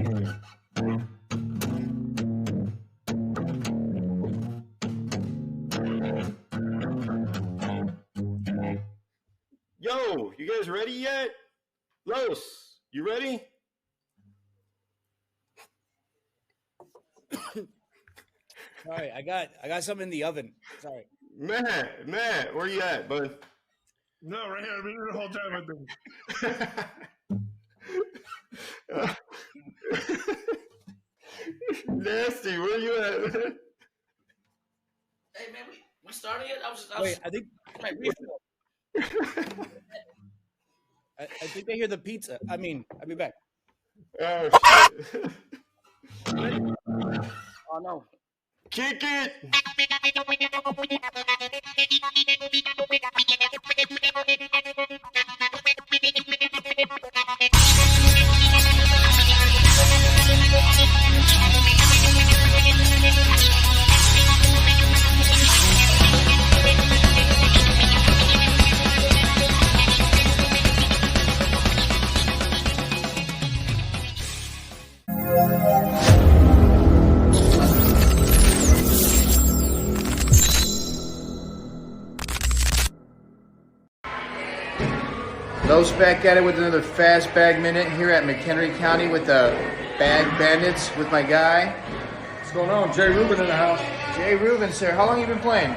Yo, you guys ready yet? Los, you ready? Sorry, I got something in the oven. Sorry. Matt, where you at, bud? No, right here. I've been here the whole time. Nasty, where you at, man? Hey man, we started yet? Wait, I think I think they hear the pizza. I'll be back. Oh shit! Oh no. Kick it! Los back at it with another fast bag minute here at McHenry County with the Bag Bandits with my guy. What's going on? Jay Rubin in the house. Jay Rubin, sir. How long have you been playing?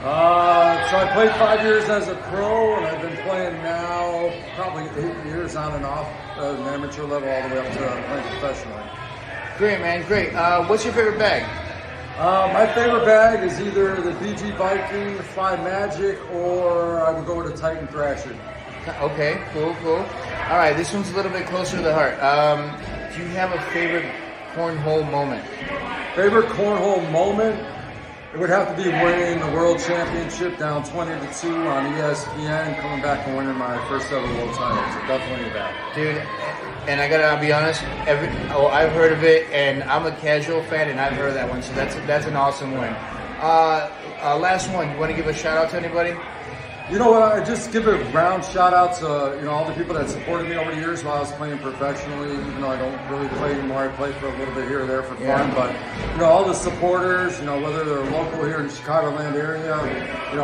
So I played 5 years as a pro, and I've been playing now probably 8 years on and off at an amateur level all the way up to playing professionally. Great, man. Great. What's your favorite bag? My favorite bag is either the BG Viking, Fly Magic, or I would go with a Titan Thrasher. Okay, cool. All right, this one's a little bit closer to the heart. Do you have a favorite cornhole moment? Favorite cornhole moment? It would have to be winning the World Championship down 20-2 on ESPN, coming back and winning my first ever world title. So definitely that. Dude, and I gotta be honest, I've heard of it, and I'm a casual fan, and I've heard of that one, so that's an awesome win. Last one, you want to give a shout out to anybody? You know what? I just give a round shout out to all the people that supported me over the years while I was playing professionally. Even though I don't really play anymore, I play for a little bit here or there for fun. But all the supporters, whether they're local here in the Chicagoland area,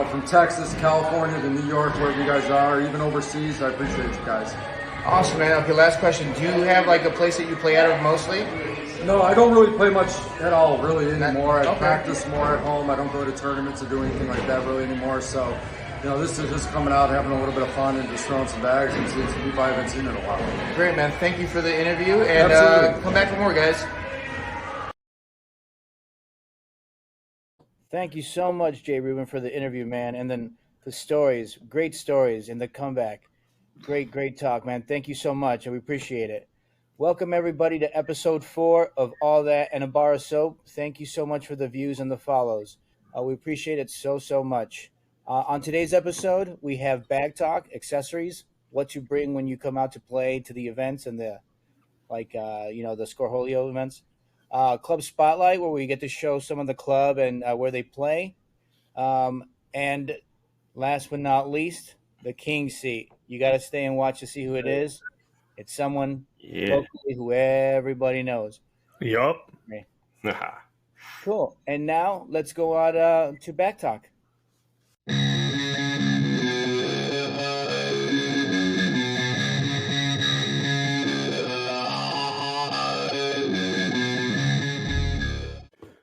from Texas, California to New York, wherever you guys are, or even overseas, I appreciate you guys. Awesome, man. Okay, last question. Do you have like a place that you play out of mostly? No, I don't really play much at all really anymore. I practice more at home. I don't go to tournaments or do anything like that really anymore. So. This is just coming out, having a little bit of fun, and just throwing some bags and see if I haven't seen it in a while. Great, man. Thank you for the interview, and come back for more, guys. Thank you so much, Jay Rubin, for the interview, man, and then the stories, great stories, and the comeback. Great talk, man. Thank you so much, and we appreciate it. Welcome, everybody, to episode 4 of All That and a Bar of Soap. Thank you so much for the views and the follows. We appreciate it so much. On today's episode, we have bag talk, accessories, what to bring when you come out to play to the events and the Scorholio events. Club Spotlight, where we get to show some of the club and where they play. And last but not least, the King Seat. You got to stay and watch to see who it is. It's someone locally who everybody knows. Yup. Cool. And now let's go out to back talk.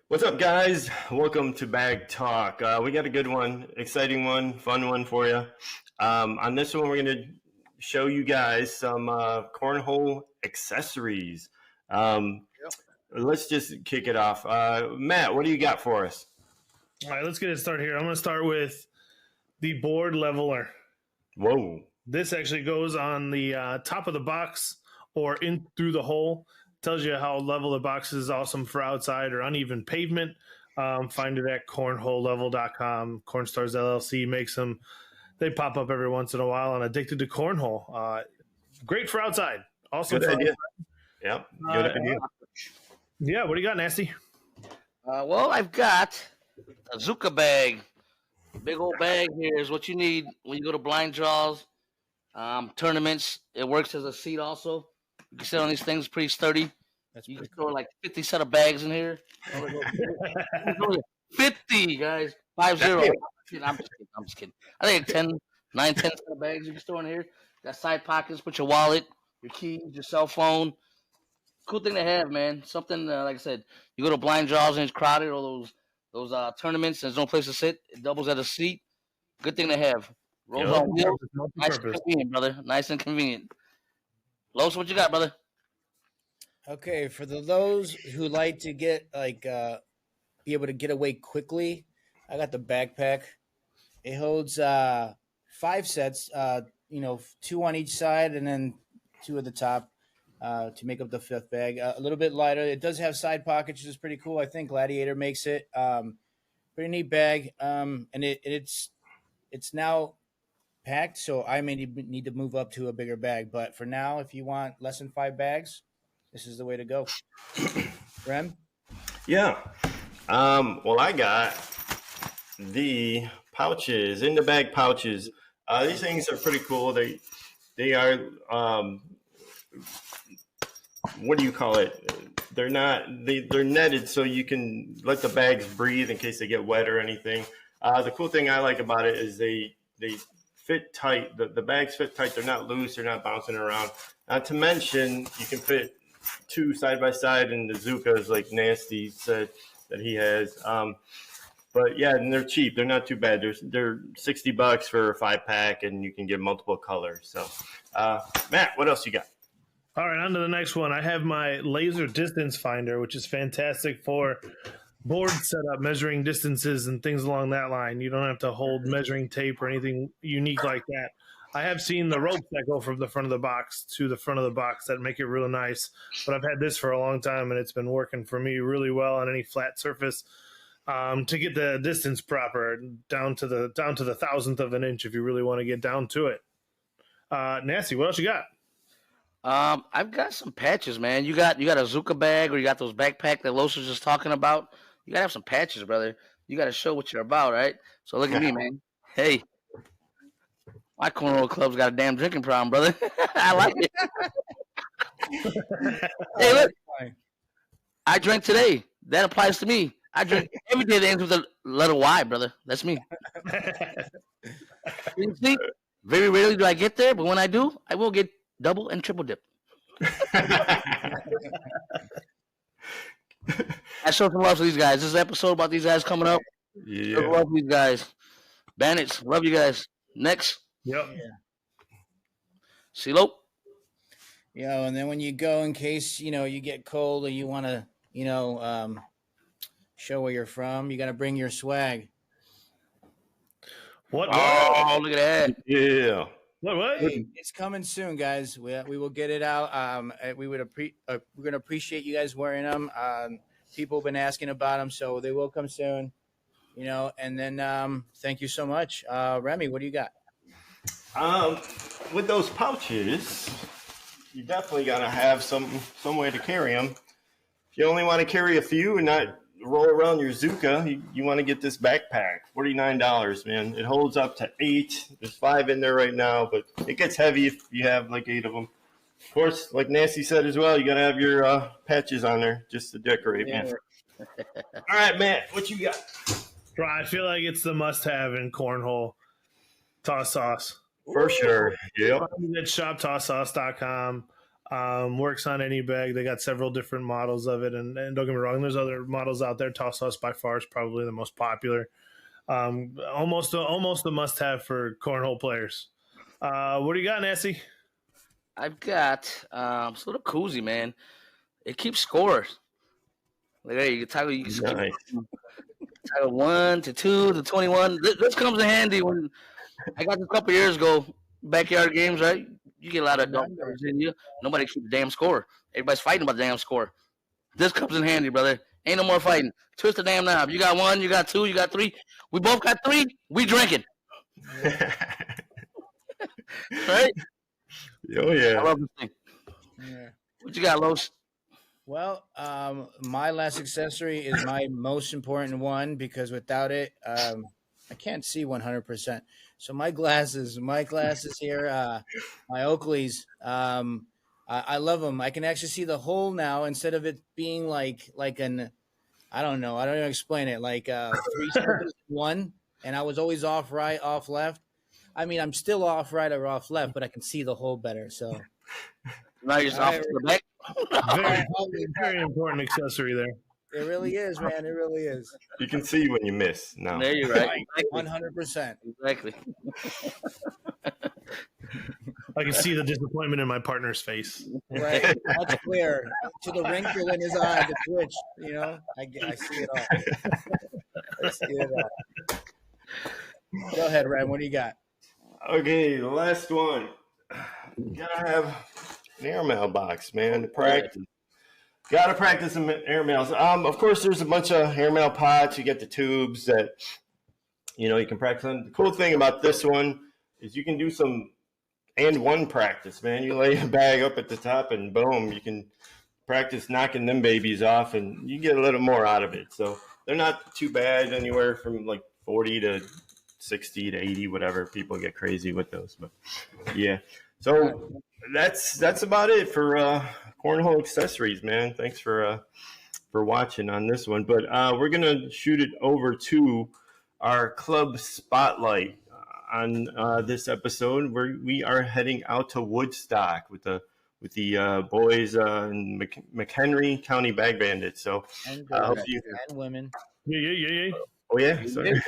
What's up, guys? Welcome to Bag Talk. We got a good one, exciting one, fun one for you. On this one, we're going to show you guys some cornhole accessories. Let's just kick it off. Matt, what do you got for us? All right, let's get it started here. I'm going to start with the board leveler. Whoa. This actually goes on the top of the box or in through the hole. Tells you how level the box is. Awesome for outside or uneven pavement. Find it at cornholelevel.com. Cornstars LLC makes them. They pop up every once in a while on Addicted to Cornhole. Great for outside. Awesome. Good for idea. outside. Yep. Good idea. Yeah, what do you got, Nasty? Well, I've got a Zuka bag. Big old bag here is what you need when you go to blind draws, tournaments. It works as a seat also. You can sit on these things, pretty sturdy. That's You can pretty store cool. like 50 set of bags in here. 50, guys. 50. I'm just kidding. I think 10, 9, 10 set of bags you can store in here. Got side pockets, put your wallet, your keys, your cell phone. Cool thing to have, man. Something like I said, you go to blind draws and it's crowded, or those tournaments. There's no place to sit. It doubles as a seat. Good thing to have. Rolls Yep. on wheels. Nice and Multi-purpose. convenient, brother. Nice and convenient. Los, what you got, brother? Okay, for those who like to get be able to get away quickly, I got the backpack. It holds 5 sets, 2 on each side and then 2 at the top to make up the 5th bag. A little bit lighter. It does have side pockets, which is pretty cool. I think Gladiator makes it. Pretty neat bag. And it's now packed, so I may need to move up to a bigger bag. But for now, if you want less than 5 bags, this is the way to go. Rem? Yeah. Well, I got the pouches, in the bag pouches. These things are pretty cool. They are what do you call it? They're netted so you can let the bags breathe in case they get wet or anything. The cool thing I like about it is they fit tight. The bags fit tight. They're not loose. They're not bouncing around. Not to mention, you can fit 2 side by side, and the Zukas, like Nasty said that he has. But yeah, and they're cheap. They're not too bad. They're $60 for a 5-pack, and you can get multiple colors. So, Matt, what else you got? All right, on to the next one. I have my laser distance finder, which is fantastic for board setup, measuring distances and things along that line. You don't have to hold measuring tape or anything unique like that. I have seen the ropes that go from the front of the box to the front of the box that make it really nice, but I've had this for a long time and it's been working for me really well on any flat surface to get the distance proper down to the 1,000th of an inch if you really want to get down to it. Nasty, what else you got? I've got some patches, man. You got a Zuka bag, or you got those backpack that Los was just talking about. You gotta have some patches, brother. You gotta show what you're about, right? So look at me, man. Hey, my cornhole club's got a damn drinking problem, brother. I like it. Hey, look, I drank today. That applies to me. I drink every day that ends with a letter Y, brother. That's me. You see, very rarely do I get there, but when I do, I will get double and triple dip. I showed some love to these guys. This is an episode about these guys coming up. Yeah. Love these guys. Bandits, love you guys. Next. Yep. CeeLo. And then when you go, in case you get cold or you want to show where you're from, you got to bring your swag. What? Oh, look at that. Yeah. What? Hey, it's coming soon, guys. We will get it out. We're gonna appreciate you guys wearing them. People have been asking about them, so they will come soon. And then thank you so much, Remy. What do you got? With those pouches, you definitely gotta have some way to carry them. If you only want to carry a few and not roll around your Zuka, you want to get this backpack. $49, man. It holds up to 8. There's 5 in there right now, but it gets heavy if you have like 8 of them. Of course, like Nancy said as well, you got to have your patches on there just to decorate, man. All right, Matt, what you got? I feel like it's the must-have in cornhole. Toss sauce. For sure. Yep. At shoptosssauce.com. Works on any bag. They got several different models of it, and don't get me wrong, there's other models out there. Toss sauce by far is probably the most popular. Almost a must-have for cornhole players. What do you got, Nancy? I've got this little koozie, man. It keeps scores. Like, hey, you can toggle. You can Nice. toggle 1 to 2 to 21. This comes in handy when I got this a couple years ago. Backyard games, right? You get a lot of adult players in you. Nobody keeps the damn score. Everybody's fighting about the damn score. This comes in handy, brother. Ain't no more fighting. Twist the damn knob. You got 1, you got 2, you got 3. We both got 3. We drinking. Right? Oh, yeah. I love this thing. Yeah. What you got, Los? Well, my last accessory is my most important one because without it, I can't see 100%. So my glasses here, my Oakleys, I love them. I can actually see the hole now instead of it being like an I don't know. I don't even explain it. Like three circles in one, and I was always off right, off left. I mean, I'm still off right or off left, but I can see the hole better. So Now you're just off to the back. Very, very important accessory there. it really is, man. It really is. You can see when you miss now. There you're right. 100%. Exactly. I can see the disappointment in my partner's face. Right. That's clear. To the wrinkle in his eye, the twitch. I see it all. I see it all. Go ahead, Ren. What do you got? Okay, the last one. You gotta have an airmail box, man, to practice. Gotta practice some airmails. Of course, there's a bunch of airmail pots. You get the tubes that you can practice on. The cool thing about this one is you can do some and one practice, man. You lay a bag up at the top, and boom, you can practice knocking them babies off, and you get a little more out of it. So they're not too bad, anywhere from like 40 to 60 to 80, whatever. People get crazy with those, but yeah. So that's about it for cornhole accessories, man. Thanks for watching on this one, but we're gonna shoot it over to our club spotlight on this episode, where we are heading out to Woodstock with the boys in McHenry County Bag Bandits. So And women. Yeah. Oh yeah, sorry.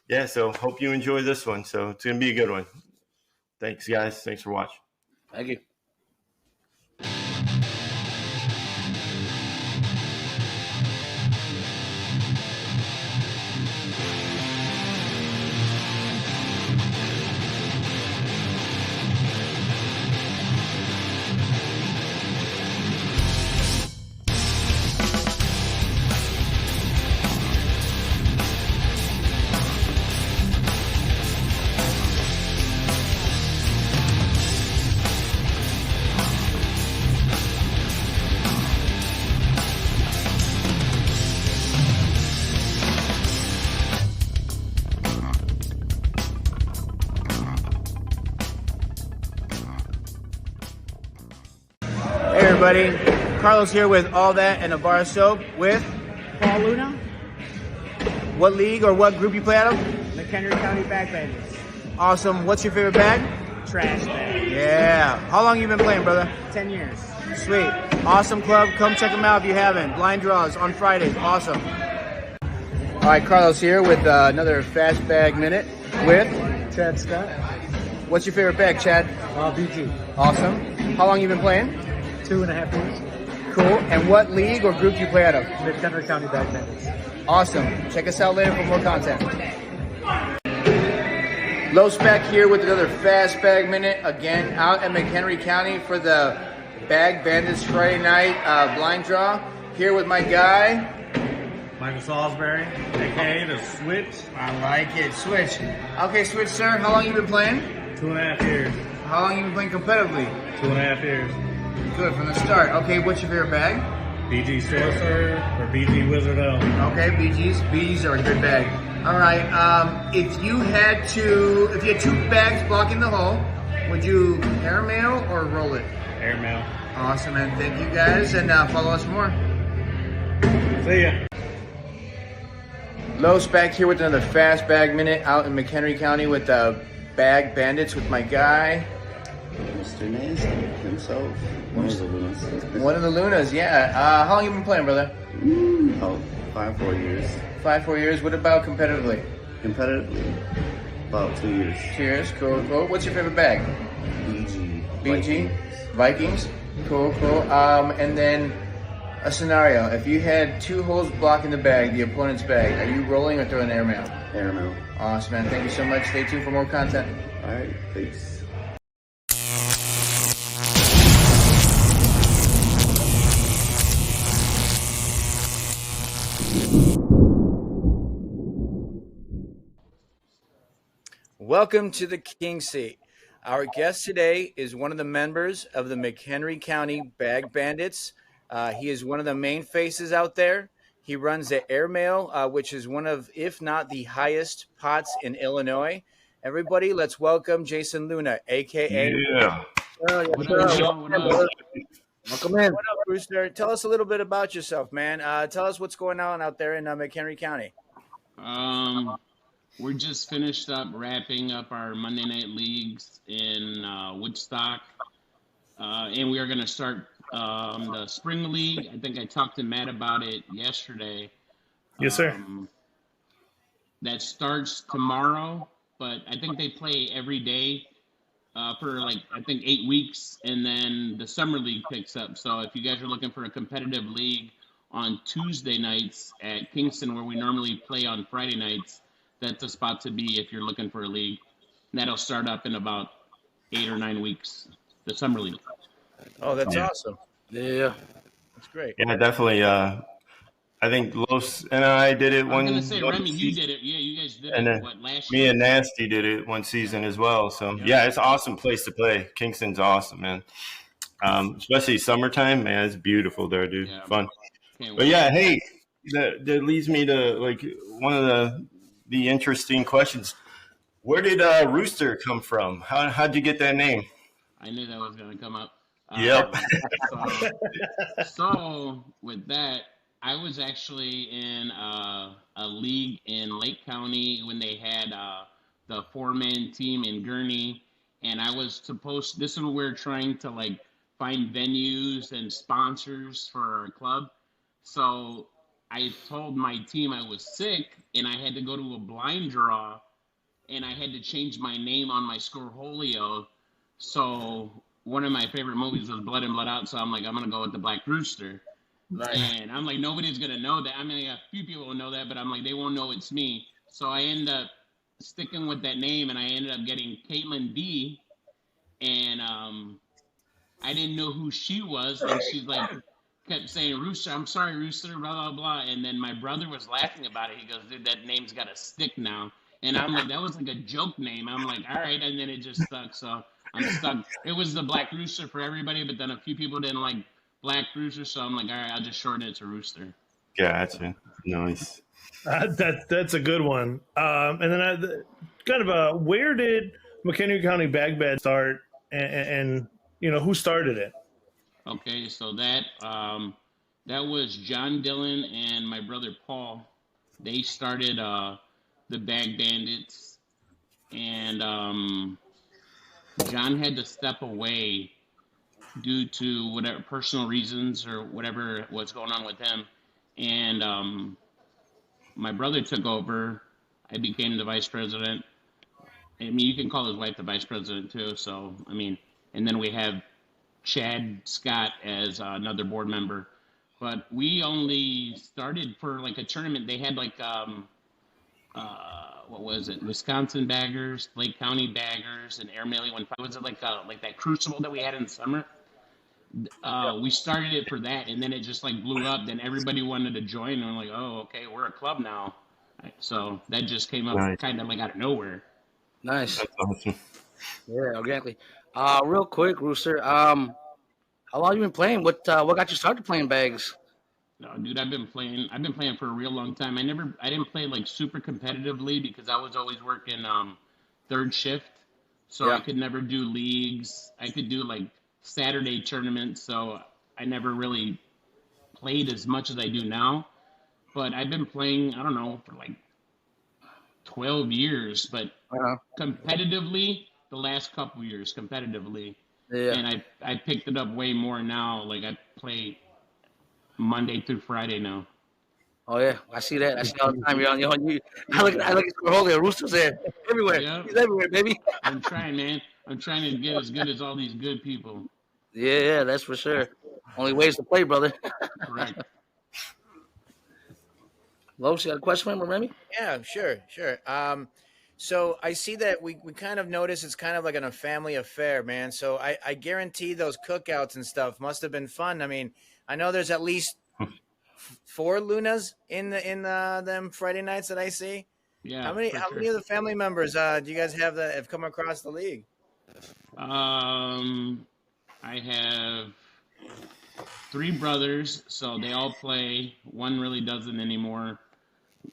Yeah. So hope you enjoy this one. So it's gonna be a good one. Thanks, guys. Thanks for watching. Thank you. Hey everybody, Carlos here with All That and a Bar of Soap with Paul Luna, what league or what group you play out of? McHenry County Bag Bandits. Awesome. What's your favorite bag? Trash bag. Yeah. How long you been playing, brother? 10 years. Sweet. Awesome club. Come check them out if you haven't. Blind draws on Fridays. Awesome. All right, Carlos here with another Fast Bag Minute with Chad Scott. What's your favorite bag, Chad? BG. Awesome. How long you been playing? 2.5 years. Cool. And what league or group you play out of? McHenry County Bag Bandits. Awesome. Check us out later for more content. Low Spec here with another Fast Bag Minute. Again, out at McHenry County for the Bag Bandits Friday night blind draw. Here with my guy, Michael Salisbury, aka the Switch. I like it. Switch. Okay, Switch, sir. How long you been playing? 2.5 years. How long you been playing competitively? 2.5 years. Good, from the start. Okay, what's your favorite bag? BG Sorcerer or BG Wizard L. Okay, BGs. BGs are a good bag. All right. If you had two bags blocking the hole, would you airmail or roll it? Airmail. Awesome, man. Thank you guys, and follow us for more. See ya. Lowe's back here with another Fast Bag Minute out in McHenry County with the Bag Bandits with my guy. Mr. Nancy himself. One of the Lunas. One of the Lunas, yeah. How long you been playing, brother? About 4 years. 4 years. What about competitively? Competitively, about 2 years. 2 years, cool. What's your favorite bag? BG. Vikings? Cool. And then a scenario. If you had two holes blocking the bag, the opponent's bag, are you rolling or throwing airmail? Airmail. Awesome, man. Thank you so much. Stay tuned for more content. All right, thanks. Welcome to the King Seat. Our guest today is one of the members of the McHenry County Bag Bandits. He is one of the main faces out there. He runs the Airmail, which is one of, if not the highest pots in Illinois. Everybody, let's welcome Jason Luna, a.k.a. Yeah. What up, y'all? What up? Welcome in. What up, Rooster? Tell us a little bit about yourself, man. Tell us what's going on out there in McHenry County. We're just finished up wrapping up our Monday night leagues in Woodstock, and we are going to start the spring league. I think I talked to Matt about it yesterday. Yes, sir. That starts tomorrow, but I think they play every day for like I think 8 weeks, and then the summer league picks up. So if you guys are looking for a competitive league on Tuesday nights at Kingston, where we normally play on Friday nights, that's a spot to be if you're looking for a league. That'll start up in about 8 or 9 weeks. The summer league. Oh, that's awesome. Yeah. That's great. Yeah, definitely. I think Los and I did it I was one. gonna say, Remy, you did it. Yeah, you guys did And it. then What last me year? and Nasty did it one season as well. So yeah, it's an awesome place to play. Kingston's awesome, man. Especially summertime, man. It's beautiful there, dude. Yeah. Fun. Can't But wait. yeah, hey, that leads me to like one of the interesting questions. Where did Rooster come from? How'd you get that name? I knew that was gonna come up. Yep. So with that, I was actually in a league in Lake County when they had the 4-man team in Gurney, and I was supposed. This is when we were trying to like find venues and sponsors for our club. So I told my team I was sick and I had to go to a blind draw, and I had to change my name on my Scorholio. So one of my favorite movies was Blood and Blood Out, so I'm like, I'm gonna go with the Black Rooster. And I'm like, nobody's gonna know that. I mean, a few people will know that, but I'm like, they won't know it's me. So I end up sticking with that name, and I ended up getting Caitlin B. And I didn't know who she was, and she's like, kept saying Rooster. I'm sorry, Rooster. Blah blah blah. And then my brother was laughing about it. He goes, dude, that name's got a stick now. And I'm like, that was like a joke name. I'm like, all right. And then it just stuck. So I'm stuck. It was the Black Rooster for everybody, but then a few people didn't like Black Rooster. So I'm like, all right, I'll just shorten it to Rooster. Gotcha. Nice. That's a good one. And then where did McHenry County Bag Bed start, and who started it? Okay, so that was John Dillon and my brother Paul. They started the Bag Bandits, and John had to step away due to whatever personal reasons or whatever was going on with him. And my brother took over. I became the vice president. I mean, you can call his wife the vice president too. So, I mean, and then we have Chad Scott as another board member. But we only started for like a tournament. They had like, what was it? Wisconsin Baggers, Lake County Baggers, and Air Mailing 15. Was it like that Crucible that we had in the summer? We started it for that, and then it just like blew up. Then everybody wanted to join, and I'm like, oh, okay, we're a club now. So that just came up kind of like out of nowhere. Nice. That's awesome. Yeah, organically. Real quick, Rooster. How long you been playing? What got you started playing bags? No, dude, I've been playing for a real long time. I didn't play like super competitively because I was always working third shift, so I could never do leagues. I could do like Saturday tournaments, so I never really played as much as I do now. But I've been playing, I don't know, for like 12 years, but competitively the last couple years competitively. Yeah. And I picked it up way more now. Like I play Monday through Friday now. Oh yeah, I see that. I see all the time. I look at Cornhole. Rooster's there everywhere. Yeah. He's everywhere, baby. I'm trying, man. I'm trying to get as good as all these good people. Yeah, that's for sure. Only ways to play, brother. Correct. Los, you got a question for Remy? Yeah, sure. So I see that we kind of notice it's kind of like a family affair, man. So I guarantee those cookouts and stuff must have been fun. I mean, I know there's at least 4 Lunas in them Friday nights that I see. Yeah. How many of the family members do you guys have come across the league? I have 3 brothers, so they all play. One really doesn't anymore.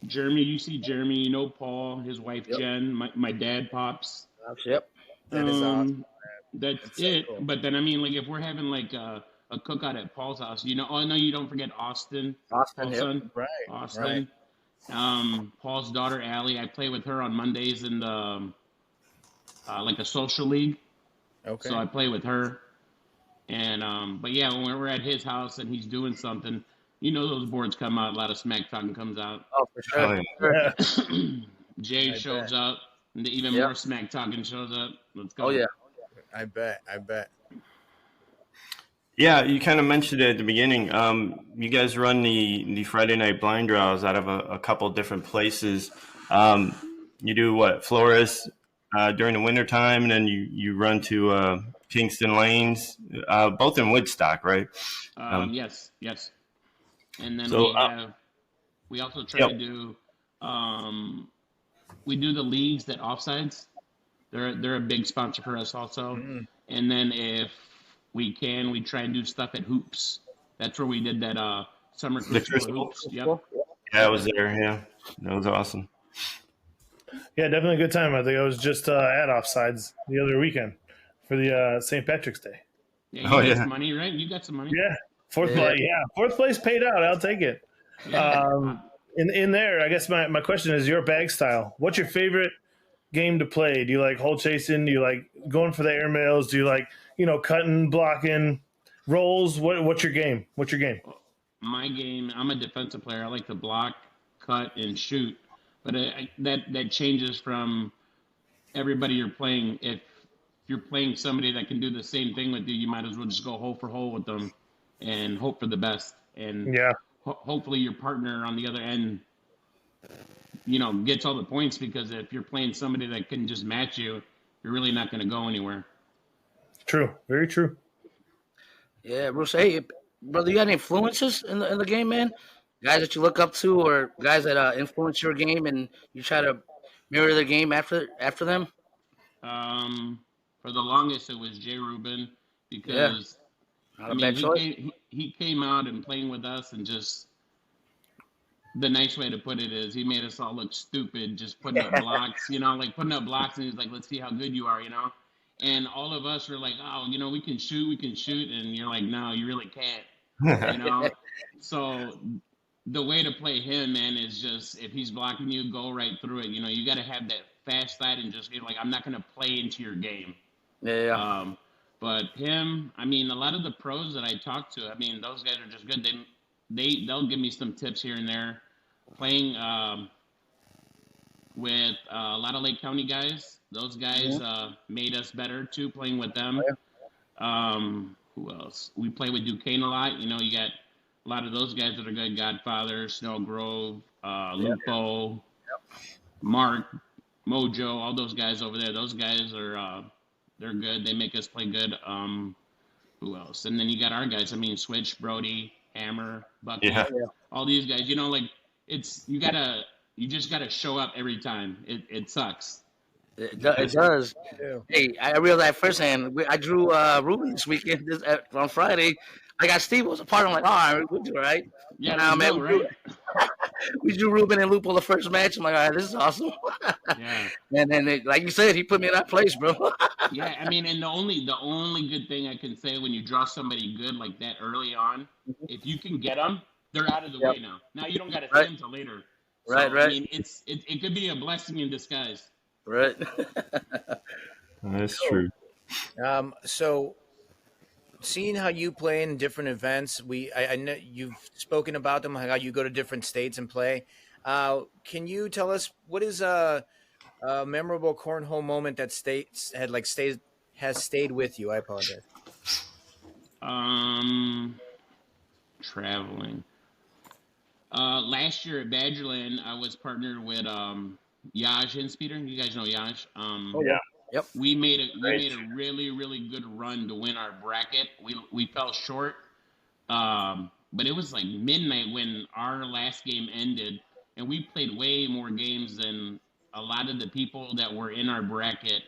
Jeremy, you see Jeremy, you know Paul, his wife Jen, my dad Pops. Yep. That is awesome. That's so it. cool. But then I mean, like if we're having like a cookout at Paul's house, you know. Oh no, you don't forget Austin. Austin, Paul's yep. son, Right. Austin. Paul's daughter Allie. I play with her on Mondays in the like a social league. Okay. So I play with her. And but yeah, when we're at his house and he's doing something, you know those boards come out, a lot of smack talking comes out. Oh, for sure. Oh, yeah. Yeah. Jay I shows bet. up, and even Yep. more smack talking shows up. Let's go. Oh yeah. I bet. Yeah, you kind of mentioned it at the beginning. You guys run the Friday night blind draws out of a couple different places. You do what, Flores during the wintertime, and then you run to Kingston Lanes, both in Woodstock, right? Yes. And then So, we also try yep. to do we do the leagues that offsides. They're a big sponsor for us also. And then if we can, we try and do stuff at Hoops. That's where we did that summer crucible Hoops. Yep. Yeah, I was there. Yeah, that was awesome. Yeah, definitely a good time. I think I was just at Offsides the other weekend for the St. Patrick's Day. Yeah, you Oh, got yeah. some money, right? You got some money. Yeah, fourth place paid out. I'll take it. In there, I guess my question is your bag style. What's your favorite game to play? Do you like hole chasing? Do you like going for the airmails? Do you like cutting, blocking, rolls? What's your game? My game, I'm a defensive player. I like to block, cut, and shoot. But that changes from everybody you're playing. If you're playing somebody that can do the same thing with you, you might as well just go hole for hole with them and hope for the best. And hopefully your partner on the other end, gets all the points, because if you're playing somebody that can just match you, you're really not going to go anywhere. True. Very true. Yeah, Bruce. Hey, brother, you got any influences in the game, man? Guys that you look up to, or guys that influence your game, and you try to mirror their game after them? For the longest, it was Jay Rubin, because he came out and playing with us, and just the nice way to put it is he made us all look stupid just putting up blocks, like putting up blocks, and he's like, let's see how good you are, and all of us were like, oh, we can shoot, and you're like, no, you really can't, So the way to play him, man, is just, if he's blocking you, go right through it. You got to have that fast side and just be like, I'm not going to play into your game. Yeah. But him, a lot of the pros that I talk to, those guys are just good. They'll give me some tips here and there. Playing with a lot of Lake County guys, those guys made us better too. Playing with them. Who else? We play with Duquesne a lot. You got a lot of those guys that are good. Godfather, Snow Grove, Lupo, Mark, Mojo, all those guys over there. Those guys are they're good. They make us play good. Who else? And then you got our guys. Switch, Brody, Hammer, Bucky, all these guys. You just gotta show up every time. It sucks. It does. Hey, I realized firsthand. I drew Ruby this weekend on Friday. I got Steve was a part. I'm like, all right, we'll do right. Yeah, man. Right. We drew Ruben and Lupo the first match. I'm like, all right, this is awesome. Yeah. And then, like you said, he put me in that place, bro. Yeah, and the only good thing I can say when you draw somebody good like that early on, if you can get them, they're out of the way now. Now you don't got to see them till later. So, Right. It could be a blessing in disguise. Right. That's true. So, seeing how you play in different events, I know you've spoken about them, how you go to different states and play. Can you tell us what is a memorable cornhole moment that has stayed with you? I apologize. Traveling. Last year at Badgerland, I was partnered with Yaj Hinspeeder. You guys know Yaj. Yep. We made a really, really good run to win our bracket. We fell short, but it was like midnight when our last game ended, and we played way more games than a lot of the people that were in our bracket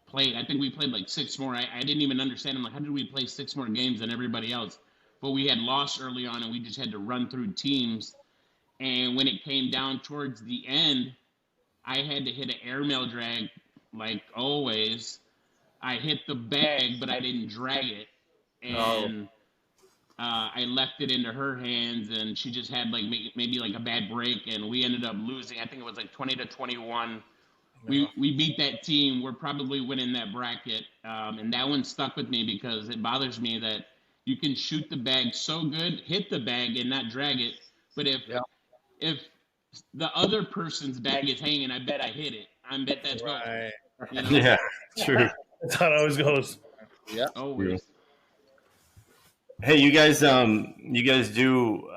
played. I think we played like 6 more. I didn't even understand. I'm like, how did we play 6 more games than everybody else? But we had lost early on, and we just had to run through teams. And when it came down towards the end, I had to hit an airmail drag like always, I hit the bag, but I didn't drag it, and I left it into her hands, and she just had like maybe like a bad break, and we ended up losing. I think it was like 20-21. We beat that team. We're probably winning that bracket, and that one stuck with me because it bothers me that you can shoot the bag so good, hit the bag, and not drag it. But if the other person's bag is hanging, I bet I hit it. I bet that's going. You know? Yeah, true. That's how it always goes. Yeah. Always. Hey, you guys do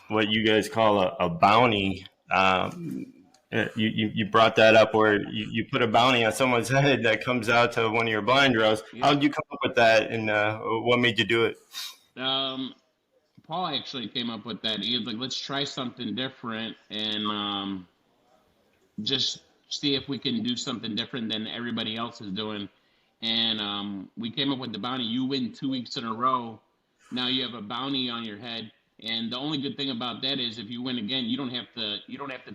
what you guys call a bounty. You brought that up where you put a bounty on someone's head that comes out to one of your blind draws. Yeah. How did you come up with that, and what made you do it? Paul actually came up with that. He was like, let's try something different and just see if we can do something different than everybody else is doing. And we came up with the bounty. You win 2 weeks in a row. Now you have a bounty on your head. And the only good thing about that is if you win again, you don't have to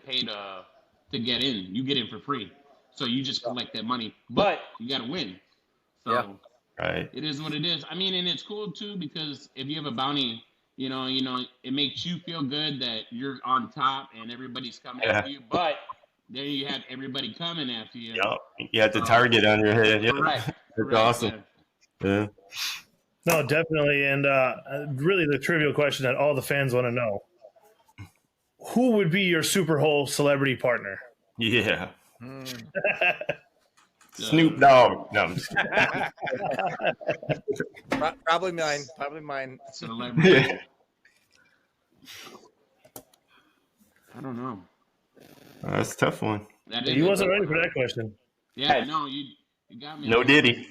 pay to get in. You get in for free. So you just collect that money. But you got to win. So right. It is what it is. I mean, and it's cool too because if you have a bounty, you know, it makes you feel good that you're on top and everybody's coming after you. But there you have everybody coming after you. Yep. You have the target on your head. Yep. Correct. That's awesome. Yeah. No, definitely. And really the trivial question that all the fans want to know. Who would be your Super Hole celebrity partner? Yeah. Snoop Dogg. No, I'm just Probably mine. Celebrity. Yeah. I don't know. That's a tough one. He wasn't ready for that question. Yeah, no, you got me. No Diddy.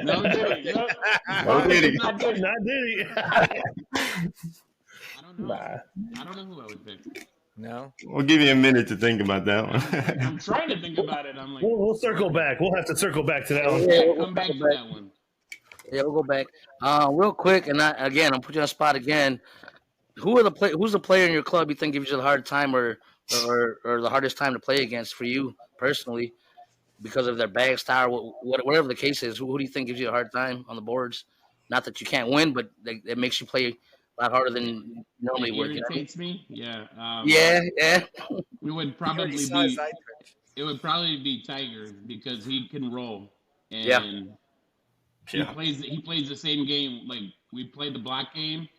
No Diddy. Yep. No Diddy. Not Diddy. I don't know. I don't know who I would pick. No. We'll give you a minute to think about that one. I'm trying to think about it. I'm like, We'll circle back. We'll have to circle back to that one. yeah, come back to that one. Yeah, we'll go back real quick. And I'll put you on the spot again. Who's the player in your club you think gives you the hard time or the hardest time to play against for you personally because of their bag style, whatever the case is? Who do you think gives you a hard time on the boards? Not that you can't win, but it makes you play a lot harder than you normally would. Irritates me. Yeah. Yeah. It would probably be Tiger because he can roll and he plays the same game. Like we played the block game.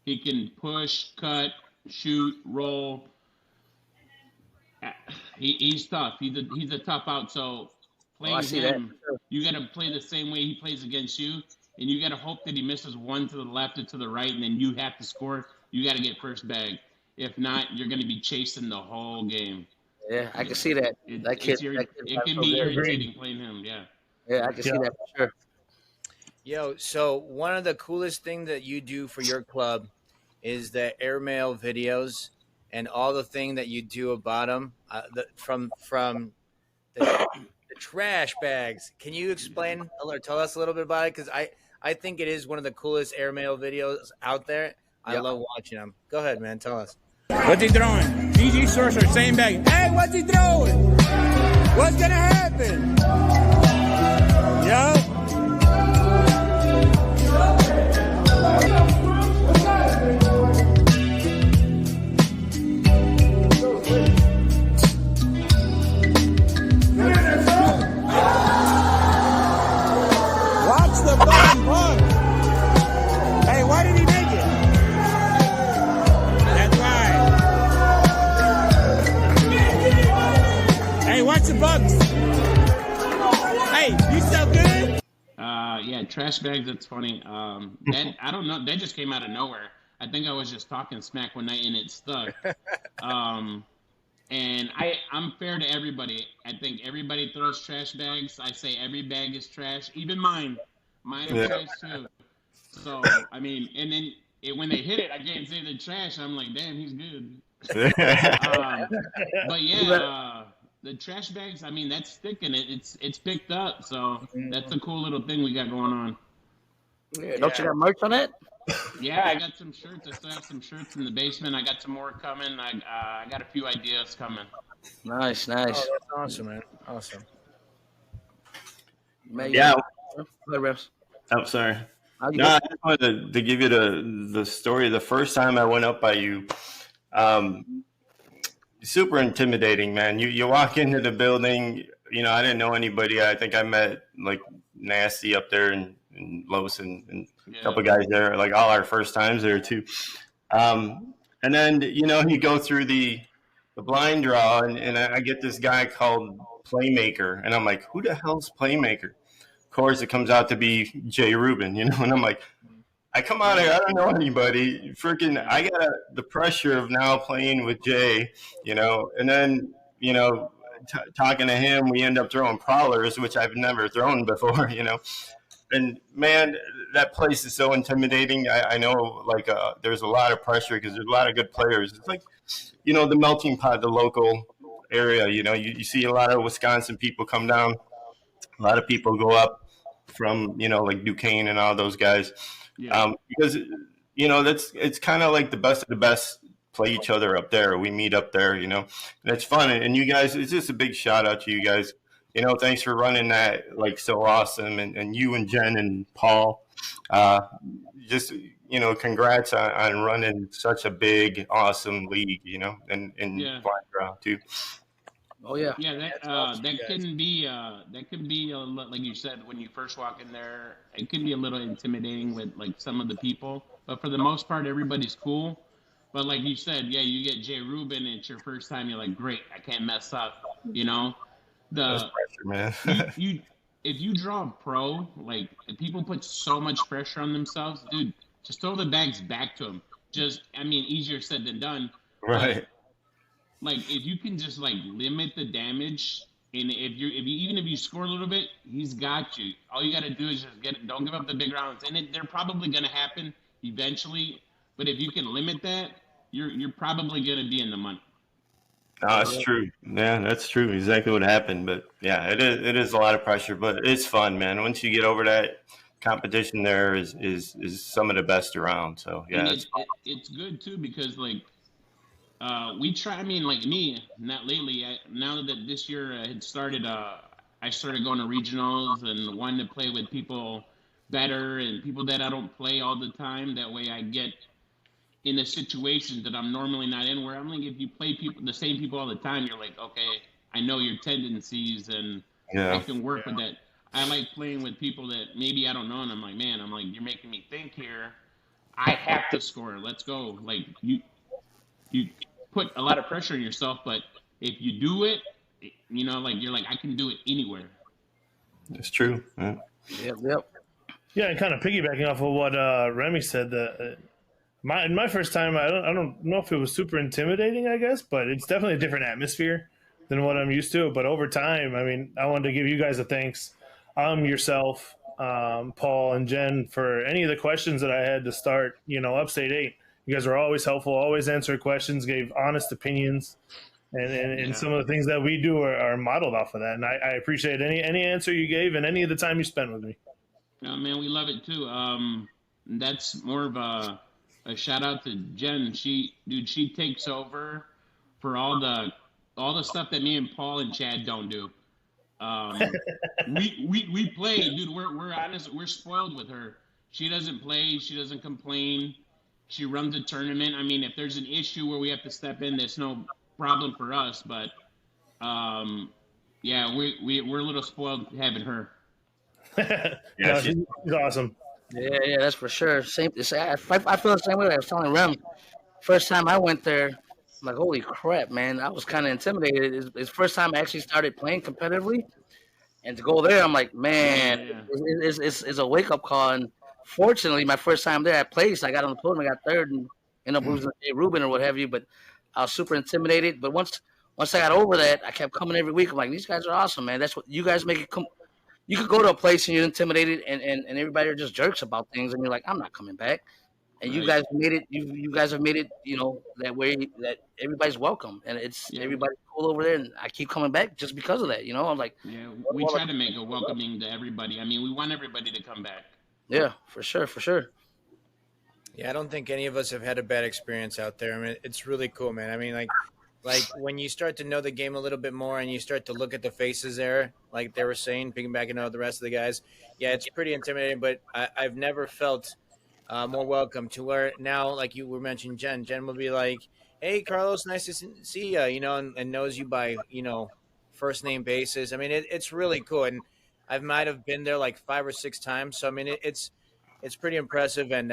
He can push, cut, shoot, roll. He's tough. He's a tough out. So playing him, you got to play the same way he plays against you, and you got to hope that he misses one to the left or to the right, and then you have to score. You got to get first bag. If not, you're going to be chasing the whole game. Yeah, I can see that. It can be irritating playing him. Yeah. Yeah, I can see that for sure. Yo, so one of the coolest things that you do for your club is the airmail videos and all the thing that you do about them from the trash bags. Can you explain or tell us a little bit about it? Because I think it is one of the coolest airmail videos out there. I love watching them. Go ahead, man. Tell us. What's he throwing? GG Sorcerer, same bag. Hey, what's he throwing? What's going to happen? Yo. Hey, why did he make it? That's right. Hey, watch the Bucks. Hey, you so good? Yeah, trash bags. That's funny. That I don't know. That just came out of nowhere. I think I was just talking smack one night and it stuck. And I'm fair to everybody. I think everybody throws trash bags. I say every bag is trash, even mine. Mine are trash too. So I mean, and then when they hit it, I can't say they're trash. I'm like, damn, he's good. But yeah, the trash bags. I mean, that's sticking. It's picked up. So that's a cool little thing we got going on. Yeah, don't you got merch on it? Yeah, I got some shirts. I still have some shirts in the basement. I got some more coming. I got a few ideas coming. Nice. Oh, that's awesome, man. Awesome. Man, Yeah. Go ahead, Refs. Oh, sorry. You No, I just wanted to give you the story. The first time I went up by you, um, super intimidating, man. You walk into the building. I didn't know anybody. I think I met like Nasty up there and Los and a couple guys there. Like all our first times there too. And then you go through the blind draw, and I get this guy called Playmaker, and I'm like, who the hell's Playmaker? Of course, it comes out to be Jay Rubin, and I'm like, I come out here, I don't know anybody. Freaking, I got the pressure of now playing with Jay, and then talking to him, we end up throwing prowlers, which I've never thrown before, And man, that place is so intimidating. I know, like, there's a lot of pressure because there's a lot of good players. It's like, the melting pot, the local area. You see a lot of Wisconsin people come down. A lot of people go up from, like Duquesne and all those guys. Because, it's kind of like the best of the best play each other up there. We meet up there, and it's fun. And you guys, it's just a big shout out to you guys. Thanks for running that like so awesome, and you and Jen and Paul, just congrats on running such a big awesome league, and blind draw too. Oh yeah, that can be like you said when you first walk in there. It can be a little intimidating with like some of the people, but for the most part, everybody's cool. But like you said, you get Jay Rubin, and it's your first time. You're like, great, I can't mess up, That's pressure, man. If you draw a pro, like people put so much pressure on themselves, dude. Just throw the bags back to them. Easier said than done. Right. Like if you can just like limit the damage, and even if you score a little bit, he's got you. All you got to do is just don't give up the big rounds, and they're probably gonna happen eventually. But if you can limit that, you're probably gonna be in the money. No, that's true. Yeah, that's true. Exactly what happened. But yeah, it is a lot of pressure, but it's fun, man. Once you get over that, competition there is some of the best around. So yeah, it's good too because like we try. Like me, not lately. Now that this year had started, I started going to regionals and wanting to play with people better and people that I don't play all the time. That way, I get in a situation that I'm normally not in, where I'm like, if you play the same people all the time, you're like, okay, I know your tendencies and I can work with that. I like playing with people that maybe I don't know, and I'm like, you're making me think here. I have to score. Let's go. Like you put a lot of pressure on yourself, but if you do it, like you're like, I can do it anywhere. It's true. Yep. Yeah, and kind of piggybacking off of what Remy said, my first time, I don't know if it was super intimidating, I guess, but it's definitely a different atmosphere than what I'm used to. But over time, I wanted to give you guys a thanks, yourself, Paul and Jen, for any of the questions that I had to start, Upstate 8. You guys were always helpful, always answered questions, gave honest opinions, and some of the things that we do are modeled off of that. And I appreciate any answer you gave and any of the time you spent with me. Oh, man, we love it too. That's more of a shout out to Jen. She takes over for all the stuff that me and Paul and Chad don't do. We play, dude. We're honest. We're spoiled with her. She doesn't play. She doesn't complain. She runs a tournament. If there's an issue where we have to step in, that's no problem for us. But we're a little spoiled having her. Yeah, she's awesome. Yeah, that's for sure. I feel the same way. I was telling Rem, first time I went there, I'm like, holy crap, man! I was kind of intimidated. It's the first time I actually started playing competitively, and to go there, I'm like, man, it's a wake up call. And fortunately, my first time there, I placed. I got on the podium, I got third, and ended up losing to Jay Rubin or what have you. But I was super intimidated. But once I got over that, I kept coming every week. I'm like, these guys are awesome, man. That's what you guys make it come. You could go to a place and you're intimidated, and everybody are just jerks about things, and you're like, I'm not coming back. And you guys made it. You guys have made it. That way that everybody's welcome, and everybody's cool over there. And I keep coming back just because of that. I'm like, we try to make it welcoming to everybody. We want everybody to come back. Yeah, for sure. Yeah, I don't think any of us have had a bad experience out there. It's really cool, man. like when you start to know the game a little bit more and you start to look at the faces there, like they were saying, piggybacking on the rest of the guys, yeah, it's pretty intimidating. But I've never felt more welcome to where now, like you were mentioning, Jen will be like, "Hey, Carlos, nice to see you," and knows you by first name basis. I mean, it's really cool, and I might have been there like 5 or 6 times, so I mean, it's pretty impressive and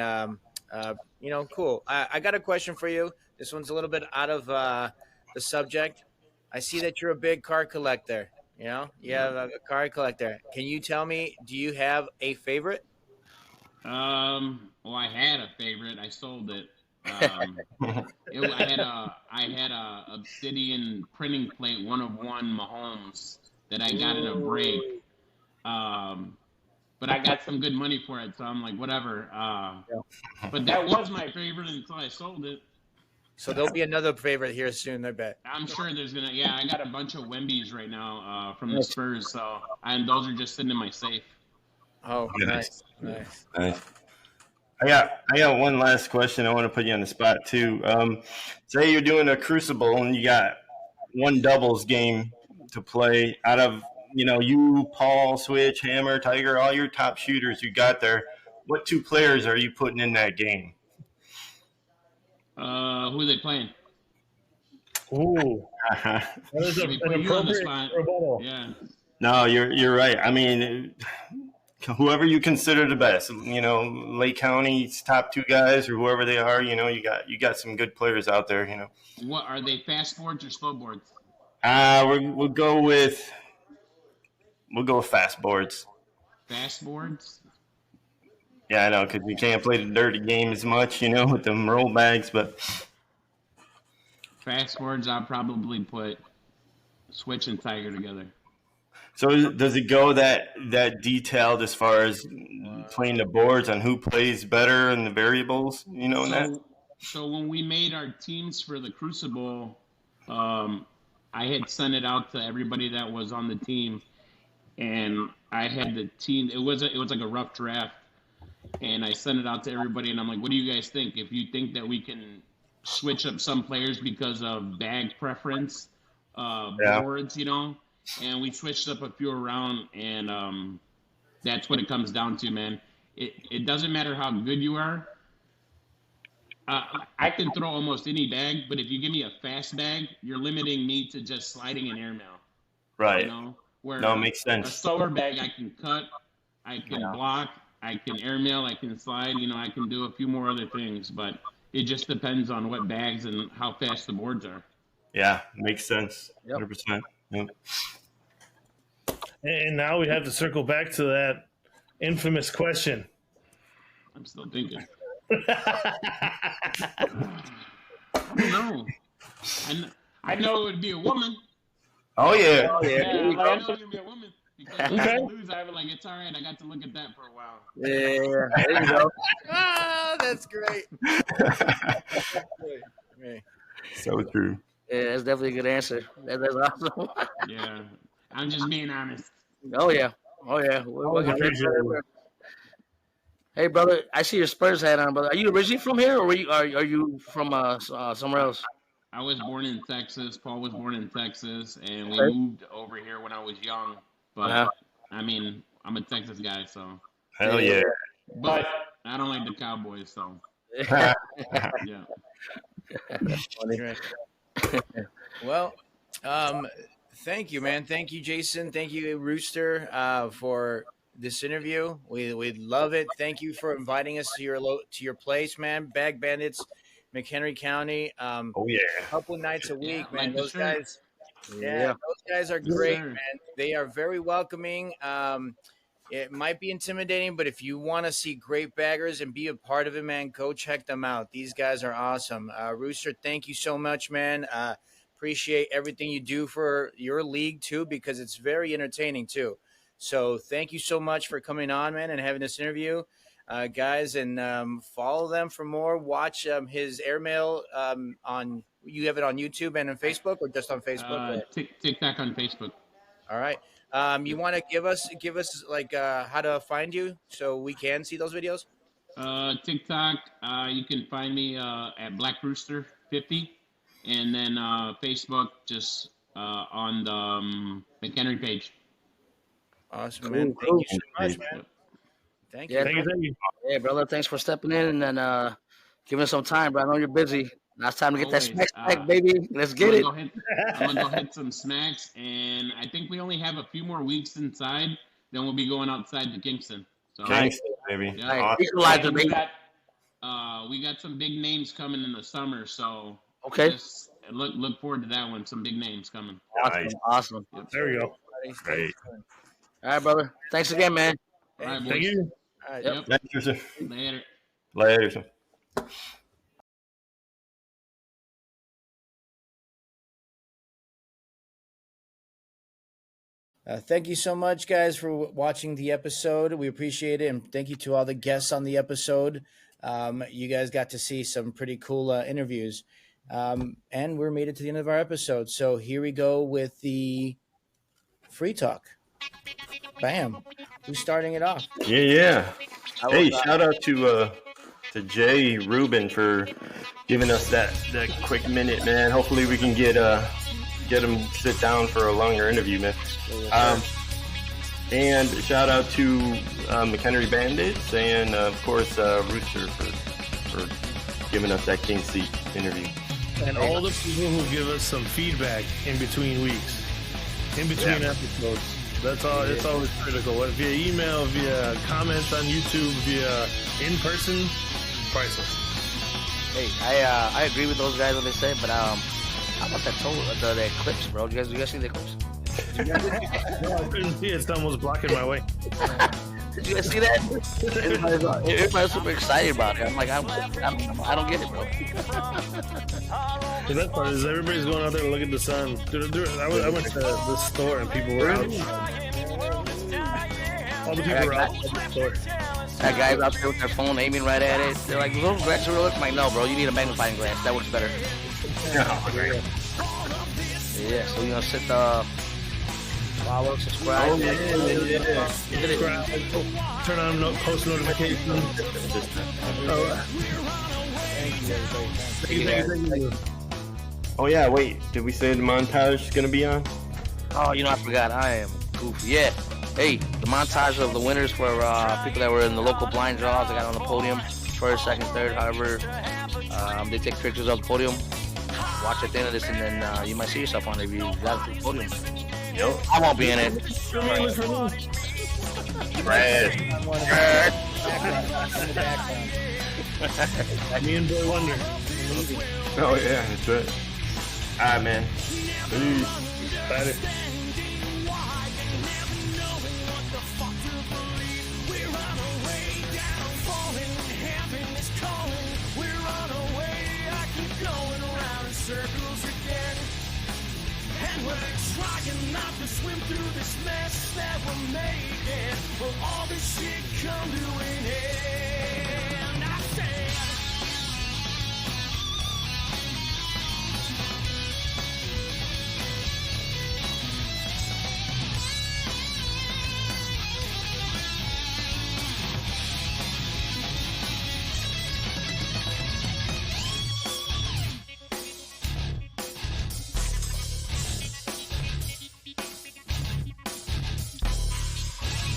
cool. I got a question for you. This one's a little bit out of the subject. I see that you're a big car collector. You have a car collector. Can you tell me, do you have a favorite? Well, I had a favorite. I sold it. I had a Obsidian printing plate, 1 of 1 Mahomes that I got in a break. But I got some good money for it, so I'm like, whatever. But that was my favorite until I sold it. So there'll be another favorite here soon, I bet. I'm sure there's gonna. Yeah, I got a bunch of Wemby's right now from the Spurs, and those are just sitting in my safe. Oh, nice. I got one last question. I want to put you on the spot too. Say you're doing a Crucible and you got one doubles game to play out of you, Paul, Switch, Hammer, Tiger, all your top shooters you got there. What 2 players are you putting in that game? Who are they playing? Ooh, that is an appropriate rebuttal. Yeah. No, you're right. I mean, whoever you consider the best, Lake County's top 2 guys or whoever they are, you got some good players out there, What are they? Fast boards or slow boards? We'll go with fast boards. Fast boards? Yeah, I know, because you can't play the dirty game as much, with them roll bags, but fast boards, I'll probably put Switch and Tiger together. So does it go that detailed as far as playing the boards on who plays better and the variables, So when we made our teams for the Crucible, I had sent it out to everybody that was on the team, and I had the team. It was like a rough draft, and I sent it out to everybody, and I'm like, "What do you guys think? If you think that we can switch up some players because of bag preference, boards, And we switched up a few around, and that's what it comes down to, man. It doesn't matter how good you are. I can throw almost any bag, but if you give me a fast bag, you're limiting me to just sliding an airmail. Right. Where no, it makes sense. A slower bag, I can cut, I can block, I can airmail, I can slide. I can do a few more other things, but it just depends on what bags and how fast the boards are. Yeah, makes sense. 100%. Yep. And now we have to circle back to that infamous question. I'm still thinking. No. I know it would be a woman. Oh, yeah. I know it would be a woman. Because if I lose, I was like, it's all right. I got to look at that for a while. Yeah, there you go. That's great. So true. Yeah, that's definitely a good answer. That's awesome. Yeah. I'm just being honest. Oh, yeah. Hey, brother, I see your Spurs hat on, brother. Are you originally from here, or are you from somewhere else? I was born in Texas. Paul was born in Texas, and we moved over here when I was young. But, I mean, I'm a Texas guy, so. Hell yeah. But I don't like the Cowboys, so. Yeah. Well, thank you, man. Thank you, Jason. Thank you, Rooster, for this interview. We love it. Thank you for inviting us to your place, man. Bag Bandits, McHenry County. Oh yeah, a couple nights a week, man. Those guys, yeah, those guys are great, man. They are very welcoming. It might be intimidating, but if you want to see great baggers and be a part of it, man, go check them out. These guys are awesome. Rooster, thank you so much, man. Appreciate everything you do for your league too, because it's very entertaining too. So thank you so much for coming on, man, and having this interview, guys. And follow them for more. Watch his airmail on. You have it on YouTube and on Facebook, or just on Facebook? TikTok on Facebook. All right. You want to give us like how to find you so we can see those videos? TikTok. You can find me at Black Rooster 50. and then Facebook just on the McHenry page. Awesome, man. Cool. Thank you so much, man. Thank you. Yeah, Thank you. yeah, brother. Thanks for stepping in and then giving us some time, bro. I know you're busy. Now it's time to get that Always. smack back, baby. Let's get it. I'm gonna go hit some smacks, and I think we only have a few more weeks inside. Then we'll be going outside to Kingston. So, Kingston, baby. Yeah. Nice. Awesome. Equalizer, And baby. we got some big names coming in the summer, so Okay. just look forward to that one. Some big names coming. Nice. Awesome. There we go. Great. All right, brother. Thanks again, man. All right, boys. Thank you. All right. Yep. Thank you, sir. Later. Later. Thank you so much, guys, for watching the episode. We appreciate it, and thank you to all the guests on the episode. You guys got to see some pretty cool interviews, and we're made it to the end of our episode. So here we go with the free talk. Bam! Who's starting it off? Yeah. Hey, shout out to Jay Rubin for giving us that quick minute, man. Hopefully we can get him sit down for a longer interview, man. And shout out to McHenry Bandits and of course Rooster for giving us that King Seat interview. And all the people who give us some feedback in between weeks, in between episodes. That's all. It's always critical. Whether via email, via comments on YouTube, via in person, priceless. Hey, I agree with those guys what they say, but how about the eclipse, bro? You guys see the eclipse? No, I couldn't see it. Someone was blocking my way. Did you guys see that? Everybody's super excited about it. I'm like, I don't get it, bro. The best part is everybody's going out there to look at the sun. I went to the store and people were out. All the people were out at the store. That guy's out there with their phone aiming right at it. They're like, those grass are real. I'm like, no, bro, you need a magnifying glass. That works better. Yeah, so sit the follow, subscribe. Turn on post notifications. Thank you. Oh yeah, wait. Did we say the montage is gonna be on? Oh, I forgot. I am goofy. Yeah. Hey, the montage of the winners for people that were in the local blind draws. They got on the podium, first, second, third, however. They take pictures of the podium. Watch at the end of this, and then you might see yourself on it if you got to the podium. Yep. I won't be in it. Me and Boy Wonder. Oh yeah, that's right. Alright, man. Peace. Later. Circles again, and we're trying not to swim through this mess that we're making. Will all this shit come to an end? I said.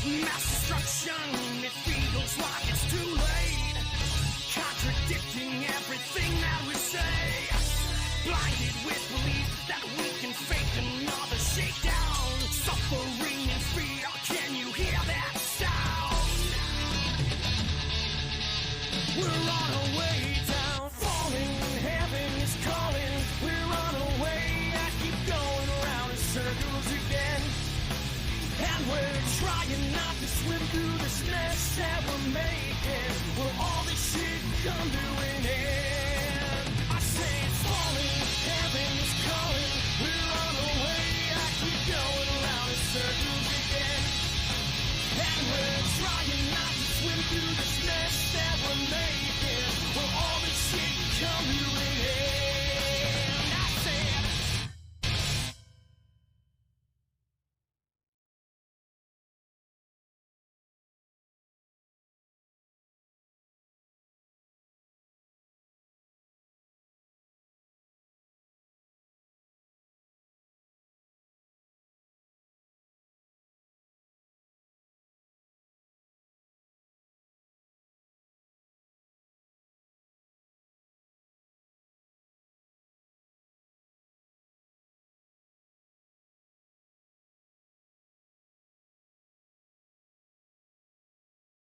Mass destruction, it feels like